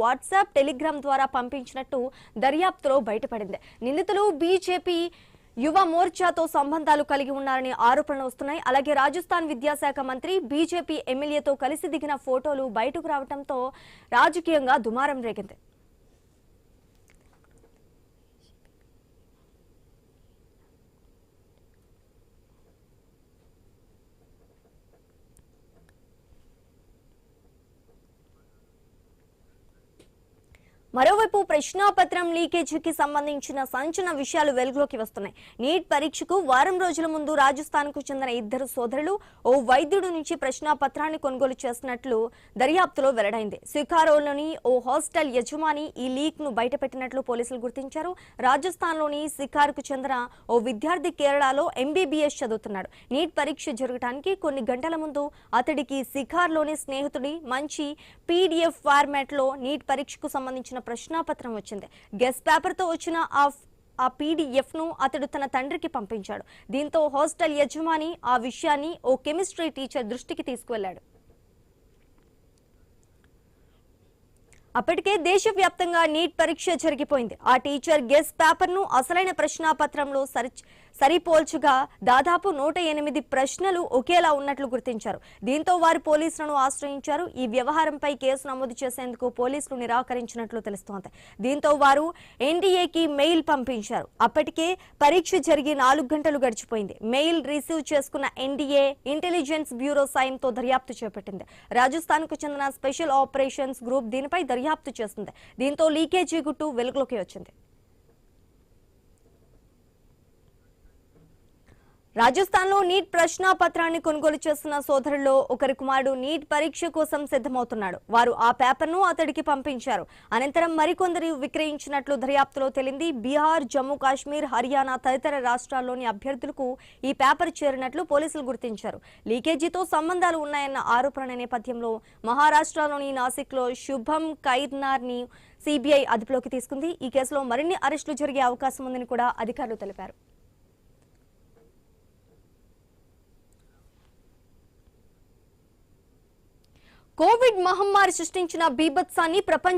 WhatsApp, Telegram ద్వారా పంపించినట్టు దర్యాప్తులో బయటపడింది. నిందితులు బీజేపీ యువ మోర్చాతో సంబంధాలు కలిగి ఉన్నారని ఆరోపణలు వస్తున్నాయి. అలాగే రాజస్థాన్ విద్యాశాఖ మంత్రి బీజేపీ ఎమ్మెల్యేతో కలిసి దిగిన ఫోటోలు బయటకు రావడంతో రాజకీయంగా దుమారం రేగింది. మరోవైపు ప్రశ్నాపత్రం లీకేజీకి సంబంధించిన సంచలన విషయాలు వెలుగులోకి వస్తున్నాయి. నీట్ పరీక్షకు వారం రోజుల ముందు రాజస్థాన్కు చెందిన ఇద్దరు సోదరులు ఓ వైద్యుడి నుంచి ప్రశ్నాపత్రాన్ని కొనుగోలు చేసినట్లు దర్యాప్తులో వెల్లడైంది. సికారోలోని ఓ హాస్టల్ యజమాని ఈ లీక్ ను బయటపెట్టినట్లు పోలీసులు గుర్తించారు. రాజస్థాన్లోని సికార్కు చెందిన ఓ విద్యార్థి కేరళలో ఎంబీబీఎస్ చదువుతున్నాడు. నీట్ పరీక్ష జరగడానికి కొన్ని గంటల ముందు అతడికి సికార్లోని స్నేహితుడి మంచి పీడీఎఫ్ ఫార్మాట్ లో నీట్ పరీక్షకు సంబంధించిన ప్రశ్నాపత్రం వచ్చింది. గెస్ట్ పేపర్ తో వచ్చిన ఆ పీడీఎఫ్ ను అతడు తన తండ్రికి పంపించాడు. దీంతో హాస్టల్ యజమాని ఆ విషయాన్ని ఓ కెమిస్ట్రీ టీచర్ దృష్టికి తీసుకువెళ్లాడు. అప్పటికే దేశవ్యాప్తంగా నీట్ పరీక్ష జరిగిపోయింది. ఆ టీచర్ గెస్ట్ పేపర్ ను అసలైన ప్రశ్నాపత్రంలో సరిపోల్చుగా దాదాపు 108 ప్రశ్నలు ఒకేలా ఉన్నట్లు గుర్తించారు. దీంతో వారు పోలీసులను ఆశ్రయించారు. ఈ వ్యవహారంపై కేసు నమోదు చేసేందుకు పోలీసులు నిరాకరించినట్లు తెలుస్తోంది. దీంతో వారు ఎన్డీఏకి మెయిల్ పంపించారు. అప్పటికే పరీక్ష జరిగి 4 గంటలు గడిచిపోయింది. మెయిల్ రిసీవ్ చేసుకున్న ఎన్డీఏ ఇంటెలిజెన్స్ బ్యూరో సాయంతో దర్యాప్తు చేపట్టింది. రాజస్థాన్ కు చెందిన స్పెషల్ ఆపరేషన్స్ గ్రూప్ దీనిపై దర్యాప్తు చేస్తుంది. దీంతో లీకేజీ గుట్టు వెలుగులోకి వచ్చింది. రాజస్థాన్లో నీట్ ప్రశ్నాపత్రాన్ని కొనుగోలు చేస్తున్న సోదరుల్లో ఒకరి కుమారుడు నీట్ పరీక్ష కోసం సిద్ధమవుతున్నాడు. వారు ఆ పేపర్ను అతడికి పంపించారు. అనంతరం మరికొందరు విక్రయించినట్లు దర్యాప్తులో తేలింది. బీహార్, జమ్మూ కాశ్మీర్, హర్యానా తదితర రాష్ట్రాల్లోని అభ్యర్థులకు ఈ పేపర్ చేరినట్లు పోలీసులు గుర్తించారు. లీకేజీతో సంబంధాలు ఉన్నాయన్న ఆరోపణల నేపథ్యంలో మహారాష్ట్రలోని నాసిక్లో శుభం కైర్నార్ని సీబీఐ అదుపులోకి తీసుకుంది. ఈ కేసులో మరిన్ని అరెస్టులు జరిగే అవకాశం ఉందని కూడా అధికారులు తెలిపారు. కోవిడ్ మహమ్మారి సృష్టించిన బీభత్సాన్ని ప్రపంచ